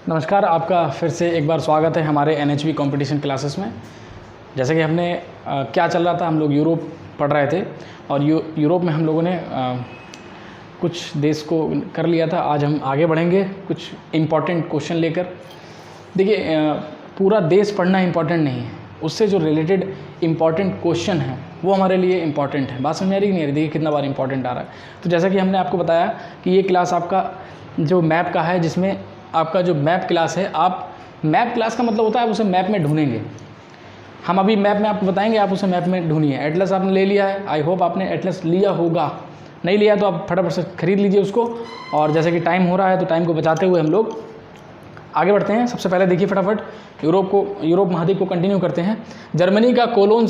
नमस्कार, आपका फिर से एक बार स्वागत है हमारे NHB कंपटीशन क्लासेस में। जैसे कि हमने क्या चल रहा था, हम लोग यूरोप पढ़ रहे थे और यूरोप में हम लोगों ने कुछ देश को कर लिया था। आज हम आगे बढ़ेंगे कुछ इम्पॉर्टेंट क्वेश्चन लेकर। देखिए, पूरा देश पढ़ना इम्पॉर्टेंट नहीं है, उससे जो रिलेटेड इम्पॉर्टेंट क्वेश्चन है वो हमारे लिए इम्पॉर्टेंट है। बात समझ आ रही कि नहीं आ रही? देखिए कितना बार इम्पॉर्टेंट आ रहा है। तो जैसा कि हमने आपको बताया कि ये क्लास आपका जो मैप का है, जिसमें आपका जो मैप क्लास है, आप मैप क्लास का मतलब होता है आप उसे मैप में ढूंढेंगे। हम अभी मैप में आपको बताएंगे, आप उसे मैप में ढूंढिए। एटलस आपने ले लिया है, आई होप आपने एटलस लिया होगा। नहीं लिया तो आप फटाफट से खरीद लीजिए उसको। और जैसे कि टाइम हो रहा है तो टाइम को बचाते हुए हम लोग आगे बढ़ते हैं। सबसे पहले देखिए फटाफट यूरोप महाद्वीप को कंटिन्यू करते हैं। जर्मनी का कोलोन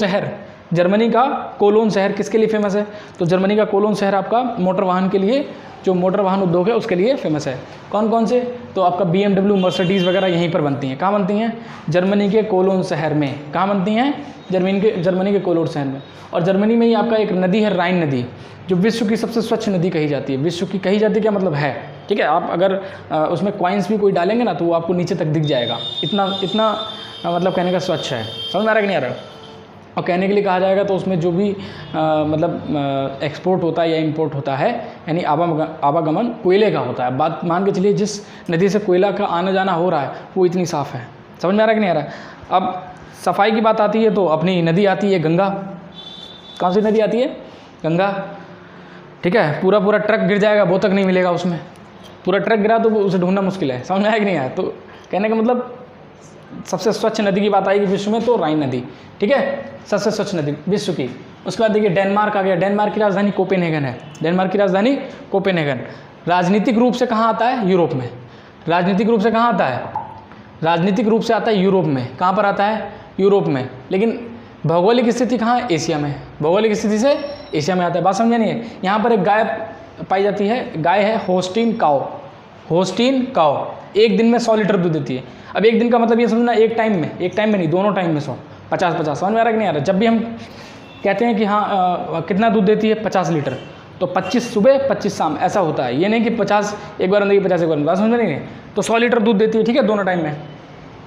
शहर किसके लिए फेमस है? तो जर्मनी का कोलोन शहर आपका मोटर वाहन के लिए, जो मोटर वाहन उद्योग है उसके लिए फेमस है। कौन कौन से? तो आपका BMW, मर्सिडीज़ वगैरह यहीं पर बनती हैं। कहाँ बनती हैं? जर्मनी के कोलोन शहर में। कहाँ बनती हैं? जर्मनी के कोलोन शहर में। और जर्मनी में ही आपका एक नदी है, राइन नदी, जो विश्व की सबसे स्वच्छ नदी कही जाती है। विश्व की कही जाती है, क्या मतलब है, ठीक है। आप अगर उसमें कॉइन्स भी कोई डालेंगे ना तो वो आपको नीचे तक दिख जाएगा। इतना मतलब कहने का स्वच्छ है। समझ में आ रहा है कि नहीं आ रहा? और कहने के लिए कहा जाएगा तो उसमें जो भी मतलब एक्सपोर्ट होता है या इंपोर्ट होता है, यानी आवागमन कोयले का होता है। बात मान के चलिए, जिस नदी से कोयला का आना जाना हो रहा है वो इतनी साफ़ है। समझ में आ रहा है कि नहीं आ रहा है? अब सफाई की बात आती है तो अपनी नदी आती है गंगा। कौन सी नदी आती है? गंगा, ठीक है। पूरा ट्रक गिर जाएगा वो तक नहीं मिलेगा उसमें। पूरा ट्रक गिरा तो उसे ढूंढना मुश्किल है। समझ में आया कि नहीं आया? तो कहने का मतलब सबसे स्वच्छ नदी की बात आएगी विश्व में तो राइन नदी, ठीक है, सबसे स्वच्छ नदी विश्व की। उसके बाद देखिए डेनमार्क आ गया। डेनमार्क की राजधानी कोपेनहेगन है। डेनमार्क की राजधानी कोपेनहेगन। राजनीतिक रूप से कहाँ आता है? यूरोप में। राजनीतिक रूप से कहाँ आता है? राजनीतिक रूप से आता है यूरोप में। कहाँ पर आता है? यूरोप में। लेकिन भौगोलिक स्थिति कहाँ है? एशिया में। भौगोलिक स्थिति से एशिया में आता है। बात समझे नहीं है? यहाँ पर एक गाय पाई जाती है, गाय है होस्टीन काओ। एक दिन में 100 लीटर दूध देती है। अब एक दिन का मतलब ये समझना, एक टाइम में नहीं, दोनों टाइम में 100, 50-50। समझ में आ रहा है कि नहीं आ रहा? जब भी हम कहते हैं कि हाँ कितना दूध देती है, 50 लीटर, तो 25 सुबह 25 शाम, ऐसा होता है। ये नहीं कि 50 एक बार देगी 50 एक बार। बात समझ में नहीं है? तो 100 लीटर दूध देती है, ठीक है, दोनों टाइम में।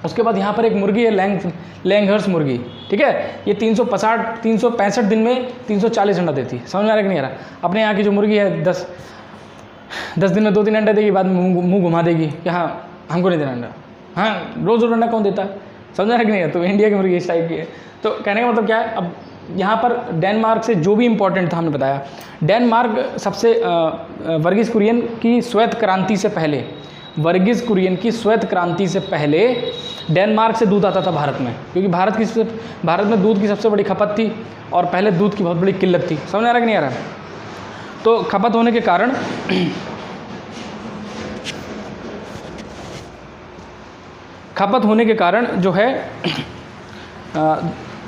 उसके बाद यहाँ पर एक मुर्गी है, लैंगहर्स मुर्गी, ठीक है। ये 365 दिन में 340 अंडा देती है। समझ में आ रहा है कि नहीं आ रहा? अपने यहाँ की जो मुर्गी है 10 दिन में 2-3 अंडा देगी, बाद में मुँह घुमा देगी कि हाँ हमको नहीं देना अंडा। हाँ, रोज़ अंडा कौन देता है? समझ रहा है कि नहीं है? तो इंडिया की मुर्गी इस टाइप की है। तो कहने का मतलब क्या है? अब यहाँ पर डेनमार्क से जो भी इम्पोर्टेंट था हमने बताया। डेनमार्क सबसे वर्गीस कुरियन की श्वेत क्रांति से पहले डेनमार्क से दूध आता था भारत में, क्योंकि भारत में दूध की सबसे बड़ी खपत थी और पहले दूध की बहुत बड़ी किल्लत थी। समझ आ रहा है कि नहीं आ रहा? तो खपत होने के कारण जो है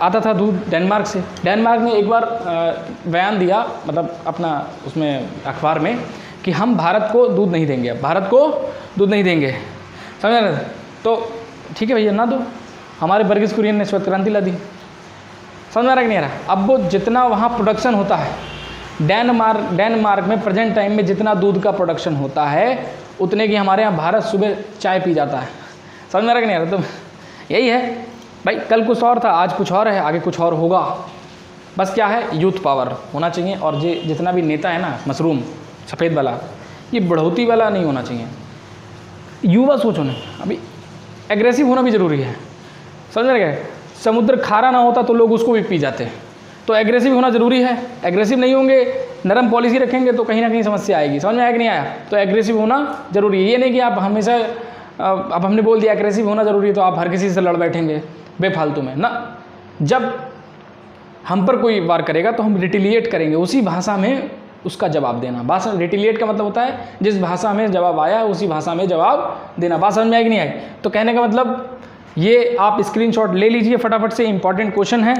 आता था दूध डेनमार्क से। डेनमार्क ने एक बार बयान दिया, मतलब अपना उसमें अखबार में, कि हम भारत को दूध नहीं देंगे, समझ रहे? तो ठीक है भैया, ना दो। हमारे वर्गीस कुरियन ने श्वेत क्रांति ला दी। समझ आ रहा है कि नहीं आ रहा? अब वो जितना वहाँ प्रोडक्शन होता है डेनमार्क में प्रेजेंट टाइम में जितना दूध का प्रोडक्शन होता है, उतने की हमारे यहाँ भारत सुबह चाय पी जाता है। समझ में आ रहा है कि नहीं आ रहा? तो यही है भाई, कल कुछ और था, आज कुछ और है, आगे कुछ और होगा। बस क्या है, यूथ पावर होना चाहिए। और ये जितना भी नेता है ना, मशरूम सफ़ेद वाला, ये बढ़ोती वाला नहीं होना चाहिए। युवा सोच होना, अभी एग्रेसिव होना भी ज़रूरी है। समझ रहे? समुद्र खारा ना होता तो लोग उसको भी पी जाते। तो एग्रेसिव होना ज़रूरी है। एग्रेसिव नहीं होंगे, नरम पॉलिसी रखेंगे तो कहीं ना कहीं समस्या आएगी। समझ में आया कि नहीं आया? तो एग्रेसिव होना ज़रूरी है। ये नहीं कि आप हमेशा, अब हमने बोल दिया एग्रेसिव होना ज़रूरी है तो आप हर किसी से लड़ बैठेंगे बेफालतू में ना। जब हम पर कोई वार करेगा तो हम रिटिलिएट करेंगे, उसी भाषा में उसका जवाब देना। भाषा रिटिलिएट का मतलब होता है जिस भाषा में जवाब आया उसी भाषा में जवाब देना। बात समझ में आई कि नहीं आई? तो कहने का मतलब ये आप स्क्रीनशॉट ले लीजिए फटाफट से, इंपॉर्टेंट क्वेश्चन है।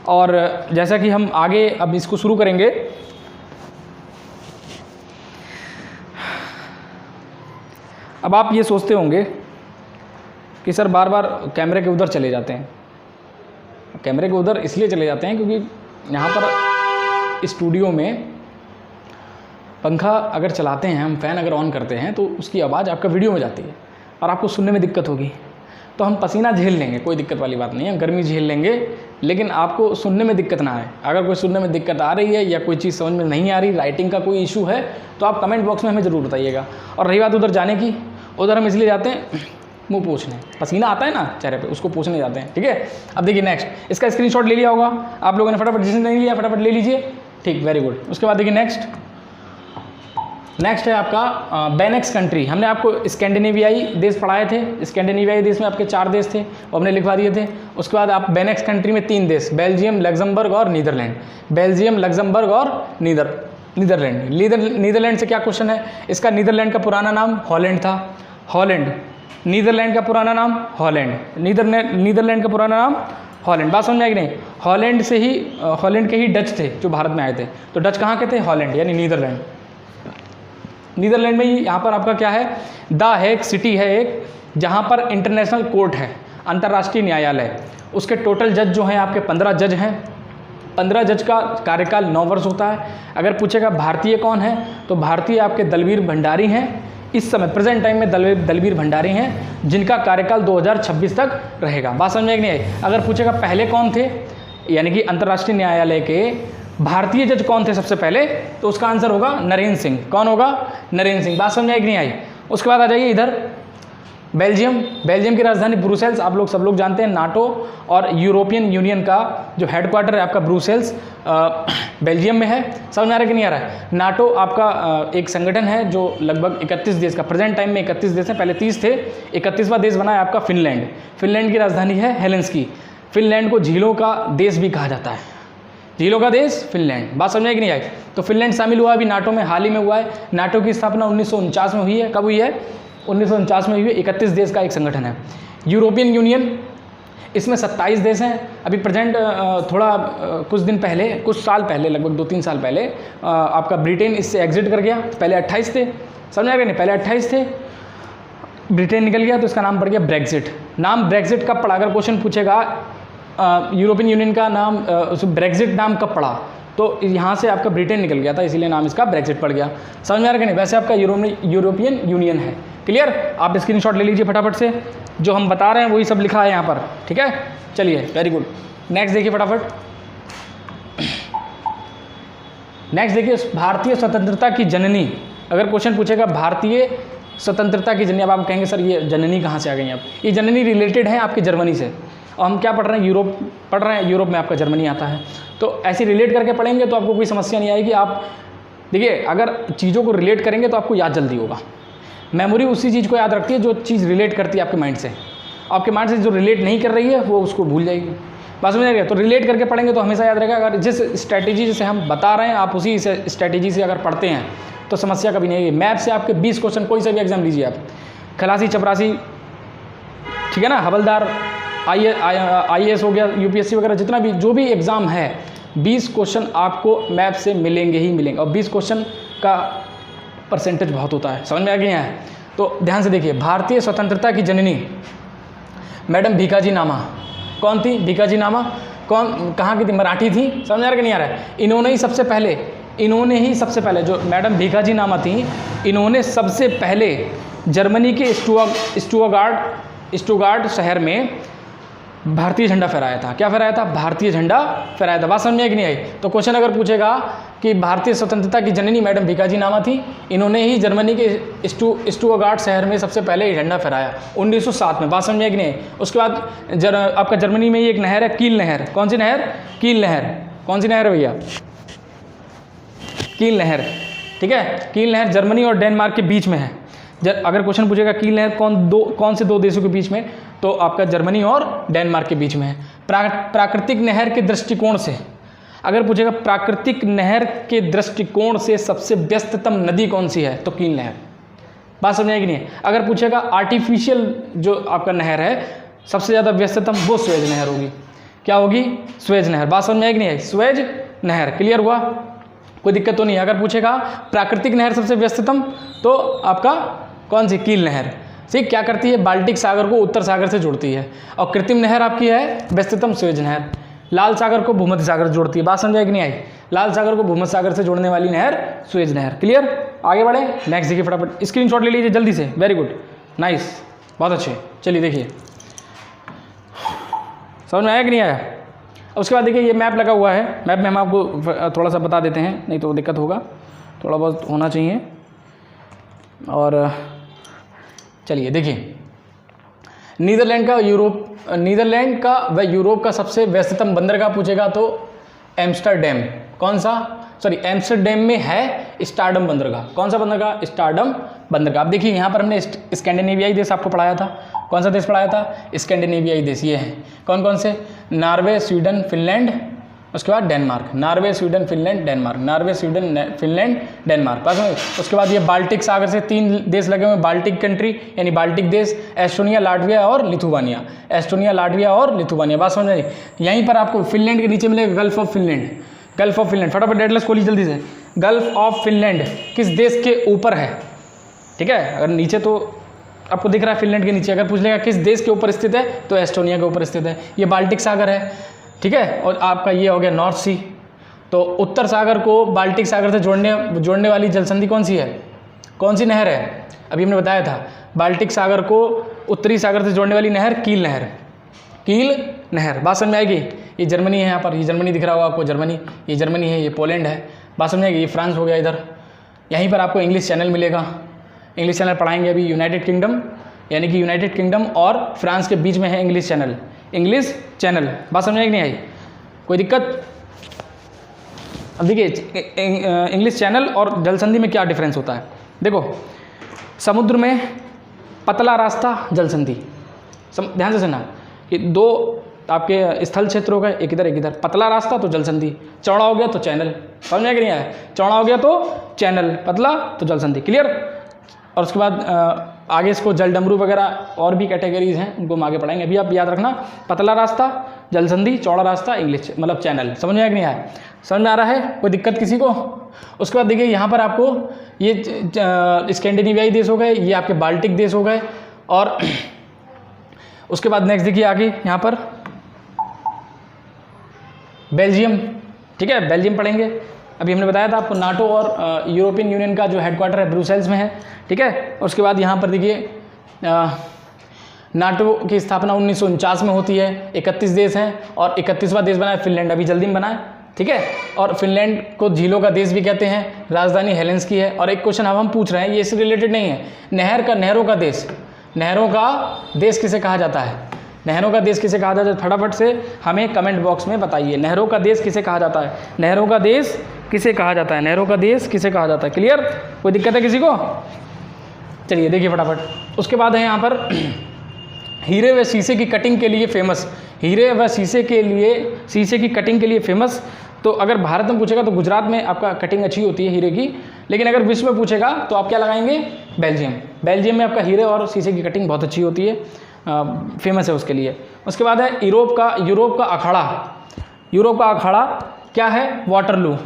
और जैसा कि हम आगे अब इसको शुरू करेंगे, अब आप ये सोचते होंगे कि सर बार बार कैमरे के उधर चले जाते हैं। कैमरे के उधर इसलिए चले जाते हैं क्योंकि यहाँ पर स्टूडियो में पंखा अगर चलाते हैं हम, फ़ैन अगर ऑन करते हैं तो उसकी आवाज़ आपका वीडियो में जाती है। और आपको सुनने में दिक्कत होगी, तो हम पसीना झेल लेंगे, कोई दिक्कत वाली बात नहीं है, गर्मी झेल लेंगे, लेकिन आपको सुनने में दिक्कत ना आए। अगर कोई सुनने में दिक्कत आ रही है या कोई चीज़ समझ में नहीं आ रही, राइटिंग का कोई इशू है, तो आप कमेंट बॉक्स में हमें ज़रूर बताइएगा। और रही बात उधर जाने की, उधर हम इसलिए जाते हैं मुँह पोंछने, पसीना आता है ना चेहरे पे, उसको पोंछने जाते हैं, ठीक है। अब देखिए नेक्स्ट, इसका स्क्रीनशॉट ले लिया होगा आप लोगों ने, फटाफट जिसने नहीं लिया फटाफट ले लीजिए, ठीक, वेरी गुड। उसके बाद देखिए नेक्स्ट है आपका बेनेक्स कंट्री। हमने आपको स्कैंडिनेवियाई देश पढ़ाए थे, स्कैंडिनेवियाई देश में आपके 4 देश थे, वो हमने लिखवा दिए थे। उसके बाद आप बेनेक्स कंट्री में 3 देश, बेल्जियम, लग्जमबर्ग और नीदरलैंड। बेल्जियम, लग्जमबर्ग और नीदरलैंड। नीदरलैंड से क्या क्वेश्चन है, इसका नीदरलैंड का पुराना नाम हॉलैंड था, हॉलैंड। नीदरलैंड का पुराना नाम हॉलैंड, नीदरलैंड का पुराना नाम हॉलैंड। बात समझ में आई कि नहीं, हॉलैंड से ही, हॉलैंड के ही डच थे जो भारत में आए थे, तो डच कहाँ के थे, हॉलैंड यानी नीदरलैंड। नीदरलैंड में ही यहाँ पर आपका क्या है, द हेग सिटी है एक, जहाँ पर इंटरनेशनल कोर्ट है, अंतर्राष्ट्रीय न्यायालय। उसके टोटल जज जो हैं आपके 15 जज हैं। 15 जज का कार्यकाल 9 वर्ष होता है। अगर पूछेगा भारतीय कौन है, तो भारतीय आपके दलवीर भंडारी हैं, इस समय प्रेजेंट टाइम में दलवीर भंडारी हैं, जिनका कार्यकाल 2026 तक रहेगा। बात समझ में नहीं आई। अगर पूछेगा पहले कौन थे, यानी कि अंतर्राष्ट्रीय न्यायालय के भारतीय जज कौन थे सबसे पहले, तो उसका आंसर होगा नरेंद्र सिंह। कौन होगा, नरेंद्र सिंह। बात समझ में नहीं आई। उसके बाद आ जाइए इधर बेल्जियम की राजधानी ब्रुसेल्स, आप लोग सब लोग जानते हैं, नाटो और यूरोपियन यूनियन का जो हेडक्वार्टर है आपका ब्रुसेल्स बेल्जियम में है। समझ में आ रहा है कि नहीं आ रहा है। नाटो आपका एक संगठन है जो लगभग 31 देश का, प्रेजेंट टाइम में 31 देश हैं, पहले 30 थे। 31वां देश बना है आपका फिनलैंड। फिनलैंड की राजधानी है हेलेंस्की। फिनलैंड को झीलों का देश भी कहा जाता है, झीलों का देश फिनलैंड। बात समझ में कि नहीं आई। तो फिनलैंड शामिल हुआ अभी नाटो में, हाल ही में हुआ है। नाटो की स्थापना 1949 में हुई है। कब हुई है, 1949 में हुई है। 31 देश का एक संगठन है। यूरोपियन यूनियन, इसमें 27 देश हैं। अभी प्रेजेंट कुछ दिन पहले, कुछ साल पहले, लगभग 2-3 साल पहले आपका ब्रिटेन इससे एग्जिट कर गया। पहले 28 थे, समझ आ गया नहीं, पहले 28 थे, ब्रिटेन निकल गया तो इसका नाम पड़ गया ब्रेक्जिट। नाम ब्रेक्जिट कब पड़ा, अगर क्वेश्चन पूछेगा यूरोपियन यूनियन का नाम, ब्रेक्जिट नाम कब पड़ा, तो यहाँ से आपका ब्रिटेन निकल गया था, इसीलिए नाम इसका ब्रेक्जिट पड़ गया। समझ में आ रहा है कि नहीं। वैसे आपका यूरोपियन यूनियन है। क्लियर। आप स्क्रीनशॉट ले लीजिए फटाफट से, जो हम बता रहे हैं वही सब लिखा है यहाँ पर, ठीक है। चलिए वेरी गुड। नेक्स्ट देखिए फटाफट। नेक्स्ट देखिए, भारतीय स्वतंत्रता की जननी। अगर क्वेश्चन पूछेगा भारतीय स्वतंत्रता की जननी, अब आप कहेंगे सर ये जननी कहाँ से आ गई आप। ये जननी रिलेटेड है आपकी जर्मनी से, और हम क्या पढ़ रहे हैं, यूरोप पढ़ रहे हैं। यूरोप में आपका जर्मनी आता है, तो ऐसे रिलेट करके पढ़ेंगे तो आपको कोई समस्या नहीं आएगी। आप देखिए, अगर चीज़ों को रिलेट करेंगे तो आपको याद जल्दी होगा। मेमोरी उसी चीज़ को याद रखती है जो चीज़ रिलेट करती है आपके माइंड से। आपके माइंड से जो रिलेट नहीं कर रही है वो उसको भूल जाएगी। बात समझ आएगा। तो रिलेट करके पढ़ेंगे तो हमेशा याद रहेगा। अगर जिस स्ट्रैटेजी से हम बता रहे हैं आप उसी स्ट्रैटेजी से अगर पढ़ते हैं तो समस्या कभी नहीं आएगी। मैथ से आपके 20 क्वेश्चन, कोई सा भी एग्जाम लीजिए आप, खलासी, चपरासी, ठीक है ना, हवलदार, IAS हो गया, UPSC वगैरह, जितना भी जो भी एग्ज़ाम है, 20 क्वेश्चन आपको मैथ से मिलेंगे ही मिलेंगे। और 20 क्वेश्चन का परसेंटेज बहुत होता है। समझ में आ गया है। तो ध्यान से देखिए, भारतीय स्वतंत्रता की जननी मैडम भीकाजी नामा। कौन थी भीकाजी नामा? कौन, कहाँ की थी? मराठी थी। समझ आ रहा है कि नहीं आ रहा है। इन्होंने ही सबसे पहले जो मैडम भीकाजी नामा थी, इन्होंने सबसे पहले जर्मनी के स्टुटगार्ट शहर में भारतीय झंडा फहराया था। क्या फहराया था? भारतीय झंडा फहराया था। बात समझ में कि नहीं आई। तो क्वेश्चन अगर पूछेगा कि भारतीय स्वतंत्रता की जननी मैडम भीकाजी नामा थी, इन्होंने ही जर्मनी के स्टुटगार्ट शहर में सबसे पहले झंडा फहराया 1907 में। बात समझ में कि नहीं। उसके बाद आपका जर्मनी में ही एक नहर है, कील नहर। कौन सी नहर? कील नहर। कौन सी नहर है भैया? कील नहर, ठीक है। कील नहर जर्मनी और डेनमार्क के बीच में है। अगर क्वेश्चन पूछेगा कील नहर कौन से 2 देशों के बीच में, तो आपका जर्मनी और डेनमार्क के बीच में है। प्राकृतिक नहर के दृष्टिकोण से अगर पूछेगा प्राकृतिक नहर के दृष्टिकोण से सबसे व्यस्ततम नदी कौन सी है, तो कील नहर। बात समझ आएगी नहीं। अगर पूछेगा आर्टिफिशियल जो आपका नहर है सबसे ज़्यादा व्यस्ततम, वो स्वेज नहर होगी। क्या होगी? स्वेज नहर। बात समझ में आएगी नहीं? स्वेज नहर। क्लियर हुआ? कोई दिक्कत तो नहीं। अगर पूछेगा प्राकृतिक नहर सबसे व्यस्ततम, तो आपका कौन सी? कील नहर। ठीक, क्या करती है? बाल्टिक सागर को उत्तर सागर से जोड़ती है। और कृत्रिम नहर आपकी है व्यस्ततम स्वेज नहर। लाल सागर को भूमध्य सागर से जोड़ती है। बात समझ कि नहीं आई? लाल सागर को भूमध्य सागर से जोड़ने वाली नहर स्वेज नहर। क्लियर? आगे बढ़े। नेक्स्ट देखिए फटाफट, स्क्रीनशॉट ले लीजिए जल्दी से। वेरी गुड, नाइस, बहुत अच्छे। चलिए देखिए, समझ में आया कि नहीं आया? उसके बाद देखिए ये मैप लगा हुआ है, मैप में हम आपको थोड़ा सा बता देते हैं, नहीं तो दिक्कत होगा, थोड़ा बहुत होना चाहिए। और चलिए देखिए, नीदरलैंड का व यूरोप का सबसे व्यस्ततम बंदरगाह पूछेगा तो एम्स्टरडैम। कौन सा? सॉरी, एम्स्टरडैम में है स्टारडम बंदरगाह। कौन सा बंदरगाह? स्टारडम बंदरगाह। अब देखिए यहाँ पर हमने स्कैंडिनेवियाई देश आपको पढ़ाया था। कौन सा देश पढ़ाया था? स्कैंडिनेवियाई देश ये हैं। कौन कौन से? नॉर्वे, स्वीडन, फिनलैंड, उसके बाद Denmark. Norway, Sweden, Finland, Denmark. Norway, Sweden, Finland, Denmark. बस उसके बाद ये बाल्टिक सागर से 3 देश लगे हुए हैं, बाल्टिक कंट्री यानी बाल्टिक देश, एस्टोनिया, लाटविया और लिथुआनिया। एस्टोनिया, लाटविया और लिथुआनिया। बात समझ आई? यहीं पर आपको फिनलैंड के नीचे मिलेगा gulf of Finland. Gulf of Finland, फटाफट डेटलेस खोलिए जल्दी से। गल्फ ऑफ फिनलैंड किस देश के ऊपर है? ठीक है, अगर नीचे तो आपको दिख रहा है फिनलैंड के नीचे, अगर पूछ लेगा किस देश के ऊपर स्थित है तो एस्टोनिया के ऊपर स्थित है। ये बाल्टिक सागर है, ठीक है। और आपका ये हो गया नॉर्थ सी। तो उत्तर सागर को बाल्टिक सागर से जोड़ने वाली जलसंधि कौन सी है? कौन सी नहर है? अभी हमने बताया था, बाल्टिक सागर को उत्तरी सागर से जोड़ने वाली नहर कील नहर। कील नहर। बात समझ में आएगी? ये जर्मनी है, यहाँ पर ये जर्मनी दिख रहा होगा आपको, जर्मनी, ये जर्मनी है, ये पोलैंड है। बात समझ में आएगी? ये फ्रांस हो गया इधर। यहीं पर आपको इंग्लिश चैनल मिलेगा, इंग्लिश चैनल पढ़ाएंगे अभी। यूनाइटेड किंगडम, यानी कि यूनाइटेड किंगडम और फ्रांस के बीच में है इंग्लिश चैनल। English channel. बात समझ में नहीं आई? कोई दिक्कत? अब देखिए इंग्लिश चैनल और जलसंधि में क्या डिफरेंस होता है। देखो, समुद्र में पतला रास्ता जलसंधि, ध्यान से सुनना कि 2 आपके स्थल क्षेत्र हो गए, एक इधर एक इधर। पतला रास्ता तो जलसंधि, चौड़ा हो गया तो चैनल। समझ में कि नहीं आया? चौड़ा हो गया तो चैनल, पतला तो जलसंधि। क्लियर? और उसके बाद आगे इसको जलडमरू वगैरह और भी कैटेगरीज हैं, उनको हम आगे पढ़ाएंगे। अभी आप याद रखना, पतला रास्ता जलसंधि, चौड़ा रास्ता इंग्लिश मतलब चैनल। समझ में आया कि नहीं आया? समझ में आ रहा है? कोई दिक्कत किसी को? उसके बाद देखिए यहाँ पर आपको ये स्कैंडिनेवियाई देश हो गए, ये आपके बाल्टिक देश हो गए। और उसके बाद नेक्स्ट देखिए आगे यहाँ पर बेल्जियम। ठीक है, बेल्जियम पढ़ेंगे। अभी हमने बताया था आपको नाटो और यूरोपियन यूनियन का जो हेडक्वार्टर है ब्रुसेल्स में है। ठीक है, उसके बाद यहाँ पर देखिए नाटो की स्थापना 1949 में होती है। 31 देश हैं और 31वां देश बना है फिनलैंड, अभी जल्दी में बना है। ठीक है, और फिनलैंड को झीलों का देश भी कहते हैं, राजधानी हेलेंस की है। और एक क्वेश्चन अब हम पूछ रहे हैं, ये इससे रिलेटेड नहीं है। नहरों का देश किसे कहा जाता है? नहरों का देश किसे कहा जाता है? फटाफट से हमें कमेंट बॉक्स में बताइए, नहरों का देश किसे कहा जाता है? नहरों का देश किसे कहा जाता है? नहरों का देश किसे कहा जाता है? क्लियर? कोई दिक्कत है किसी को? चलिए देखिए फटाफट। उसके बाद है यहाँ पर हीरे व शीशे की कटिंग के लिए फेमस। हीरे व शीशे की कटिंग के लिए फेमस। तो अगर भारत में पूछेगा तो गुजरात में आपका कटिंग अच्छी होती है हीरे की, लेकिन अगर विश्व में पूछेगा तो आप क्या लगाएंगे? बेल्जियम। बेल्जियम में आपका हीरे और शीशे की कटिंग बहुत अच्छी होती है, फेमस है उसके लिए। उसके बाद है यूरोप का अखाड़ा। यूरोप का अखाड़ा क्या है? वाटरलू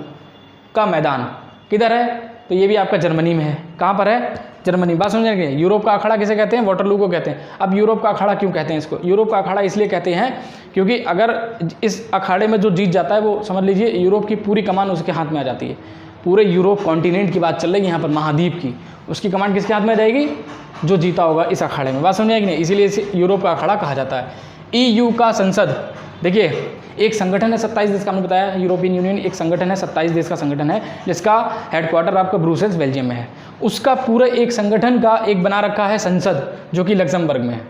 का मैदान। किधर है? तो ये भी आपका जर्मनी में है। कहाँ पर है? जर्मनी। बात समझेंगे? यूरोप का अखाड़ा किसे कहते हैं? वाटरलू को कहते हैं। अब यूरोप का अखाड़ा क्यों कहते हैं इसको? यूरोप का अखाड़ा इसलिए कहते हैं क्योंकि अगर इस अखाड़े में जो जीत जाता है वो समझ लीजिए यूरोप की पूरी कमान उसके हाथ में आ जाती है। पूरे यूरोप कॉन्टिनेंट की बात चल रही है यहाँ पर, महाद्वीप की, उसकी कमान किसके हाथ में आ जाएगी? जो जीता होगा इस अखाड़े में। बात समझेगी नहीं? इसीलिए इसे यूरोप का अखाड़ा कहा जाता है। EU का संसद, देखिए एक संगठन है 27 देश का, हमने बताया यूरोपियन यूनियन एक संगठन है, 27 देश का संगठन है, जिसका हेडक्वार्टर आपका ब्रुसेल्स बेल्जियम में है। उसका पूरा एक संगठन का एक बना रखा है संसद, जो कि लग्जमबर्ग में है।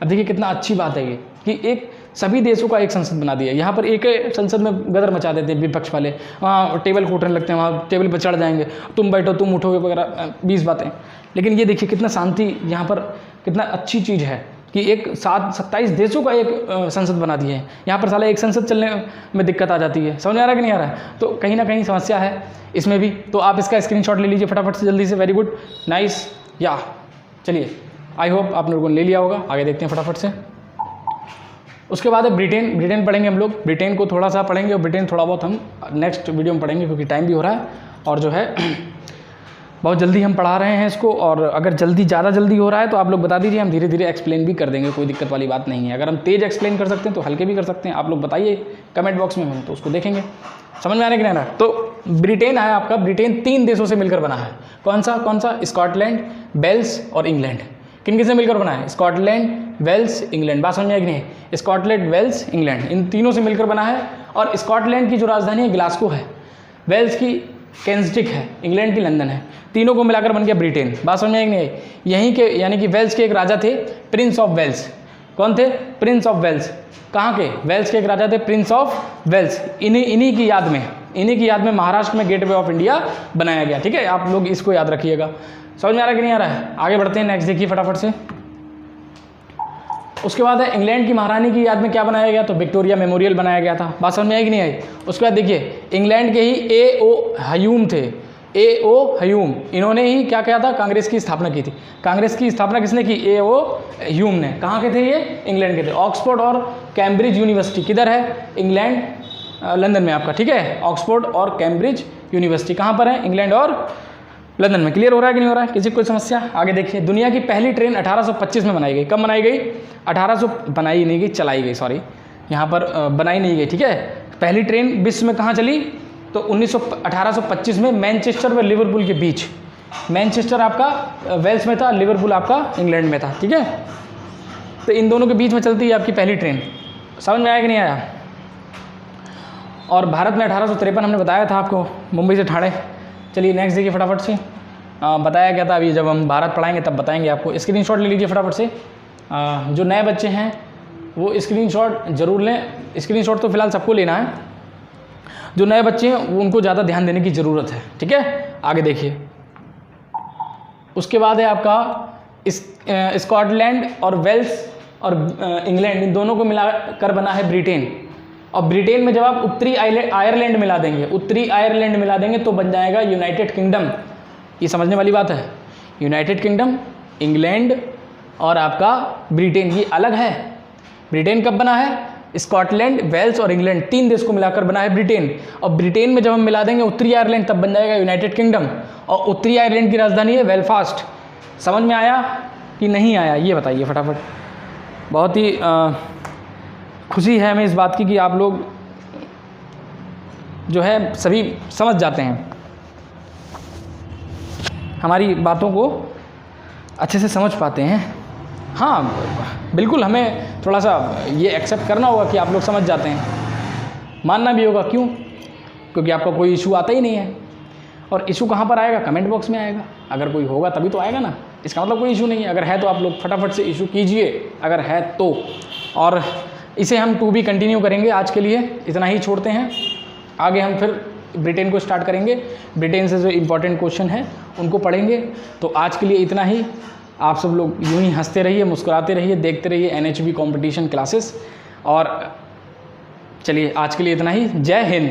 अब देखिए कितना अच्छी बात है ये कि एक सभी देशों का एक संसद बना दिया। यहाँ पर एक संसद में गदर मचा देते हैं विपक्ष वाले, वहाँ टेबल कूटने लगते हैं, वहाँ टेबल पर चढ़ जाएंगे, तुम बैठो तुम उठोगे वगैरह 20 बातें। लेकिन ये देखिए कितना शांति यहाँ पर, कितना अच्छी चीज़ है कि एक 27 देशों का एक संसद बना दिए हैं। यहाँ पर साला एक संसद चलने में दिक्कत आ जाती है। समझ में आ रहा है कि नहीं आ रहा है? तो कहीं ना कहीं समस्या है इसमें भी। तो आप इसका स्क्रीनशॉट ले लीजिए फटाफट से, जल्दी से। वेरी गुड, नाइस, या चलिए, आई होप आप लोगों ने ले लिया होगा। आगे देखते हैं फटाफट से। उसके बाद है ब्रिटेन। ब्रिटेन पढ़ेंगे हम लोग, ब्रिटेन को थोड़ा सा पढ़ेंगे और ब्रिटेन थोड़ा बहुत हम नेक्स्ट वीडियो में पढ़ेंगे, क्योंकि टाइम भी हो रहा है और जो है बहुत जल्दी हम पढ़ा रहे हैं इसको। और अगर ज़्यादा जल्दी हो रहा है तो आप लोग बता दीजिए, हम धीरे धीरे एक्सप्लेन भी कर देंगे, कोई दिक्कत वाली बात नहीं है। अगर हम तेज़ एक्सप्लेन कर सकते हैं तो हल्के भी कर सकते हैं। आप लोग बताइए कमेंट बॉक्स में, हम तो उसको देखेंगे। समझ में आ रहा है कि नहीं आ रहा है? तो ब्रिटेन है आपका, ब्रिटेन 3 देशों से मिलकर बना है। कौन सा? स्कॉटलैंड, वेल्स और इंग्लैंड। किन किन से मिलकर बना है? Scotland, Wales, England. बात समझ में आई कि नहीं? स्कॉटलैंड, वेल्स, इंग्लैंड, इन तीनों से मिलकर बना है। और स्कॉटलैंड की जो राजधानी है ग्लासगो है, वेल्स की कैंस्टिक है, इंग्लैंड की लंदन है, तीनों को मिलाकर बन गया ब्रिटेन। बात समझ में आई कि नहीं? यहीं के यानी कि वेल्स के एक राजा थे प्रिंस ऑफ वेल्स। कौन थे? Prince of Wales. कहाँ के? वेल्स के एक राजा थे प्रिंस ऑफ वेल्स। इन्हीं की याद में महाराष्ट्र में गेटवे ऑफ इंडिया बनाया गया। ठीक है, आप लोग इसको याद रखिएगा। समझ में आ रहा है कि नहीं आ रहा है? आगे बढ़ते हैं, नेक्स्ट देखिए फटाफट से। उसके बाद है इंग्लैंड की महारानी की याद में क्या बनाया गया? तो विक्टोरिया मेमोरियल बनाया गया था। बात समझ में आई कि नहीं आई? उसके बाद देखिए इंग्लैंड के ही ए.ओ. ह्यूम थे, ए.ओ. ह्यूम, इन्होंने ही क्या किया था? कांग्रेस की स्थापना की थी। कांग्रेस की स्थापना किसने की? ए.ओ. ह्यूम ने। कहाँ के थे ये? इंग्लैंड के थे। ऑक्सफोर्ड और कैम्ब्रिज यूनिवर्सिटी किधर है? इंग्लैंड, लंदन में आपका। ठीक है, ऑक्सफोर्ड और कैम्ब्रिज यूनिवर्सिटी कहाँ पर है? इंग्लैंड और लंदन में। क्लियर हो रहा है कि नहीं हो रहा है? किसी को कोई समस्या? आगे देखिए, दुनिया की पहली ट्रेन 1825 में बनाई गई। कब बनाई गई? 1800 बनाई नहीं गई, चलाई गई, सॉरी, यहाँ पर बनाई नहीं गई। ठीक है, पहली ट्रेन विश्व में कहाँ चली? तो 1825 में मैनचेस्टर व लिवरपूल के बीच। मैनचेस्टर आपका वेल्स में था, लिवरपूल आपका इंग्लैंड में था। ठीक है, तो इन दोनों के बीच में चलती है आपकी पहली ट्रेन। समझ में आया कि नहीं आया? और भारत में 1853 हमने बताया था आपको, मुंबई से ठाणे। चलिए नेक्स्ट देखिए फटाफट से। बताया गया था, अभी जब हम भारत पढ़ाएंगे तब बताएंगे आपको। स्क्रीनशॉट ले लीजिए फटाफट से। जो नए बच्चे हैं वो स्क्रीनशॉट जरूर लें। स्क्रीनशॉट तो फिलहाल सबको लेना है, जो नए बच्चे हैं वो उनको ज़्यादा ध्यान देने की ज़रूरत है। ठीक है, आगे देखिए। उसके बाद है आपका स्कॉटलैंड और वेल्स और इंग्लैंड, इन दोनों को मिलाकर बना है ब्रिटेन। और ब्रिटेन में जब आप उत्तरी आयरलैंड मिला देंगे तो बन जाएगा यूनाइटेड किंगडम। ये समझने वाली बात है। यूनाइटेड किंगडम, इंग्लैंड और आपका ब्रिटेन, ये अलग है। ब्रिटेन कब बना है? स्कॉटलैंड, वेल्स और इंग्लैंड, तीन देश को मिलाकर बना है ब्रिटेन। और ब्रिटेन में जब हम मिला देंगे उत्तरी आयरलैंड तब बन जाएगा यूनाइटेड किंगडम। और उत्तरी आयरलैंड की राजधानी है बेलफास्ट। समझ में आया कि नहीं आया ये बताइए फटाफट। बहुत ही खुशी है हमें इस बात की कि आप लोग जो है सभी समझ जाते हैं, हमारी बातों को अच्छे से समझ पाते हैं। हाँ बिल्कुल, हमें थोड़ा सा ये एक्सेप्ट करना होगा कि आप लोग समझ जाते हैं, मानना भी होगा। क्यों? क्योंकि आपका कोई इशू आता ही नहीं है। और इशू कहाँ पर आएगा? कमेंट बॉक्स में आएगा। अगर कोई होगा तभी तो आएगा ना, इसका मतलब कोई इशू नहीं है। अगर है तो आप लोग फटाफट से इशू कीजिए, अगर है तो। और इसे हम टू भी कंटिन्यू करेंगे। आज के लिए इतना ही छोड़ते हैं, आगे हम फिर ब्रिटेन को स्टार्ट करेंगे। ब्रिटेन से जो इम्पोर्टेंट क्वेश्चन हैं उनको पढ़ेंगे। तो आज के लिए इतना ही। आप सब लोग यूँ ही हंसते रहिए, मुस्कुराते रहिए, देखते रहिए NHB कंपटीशन क्लासेस। और चलिए आज के लिए इतना ही। जय हिंद।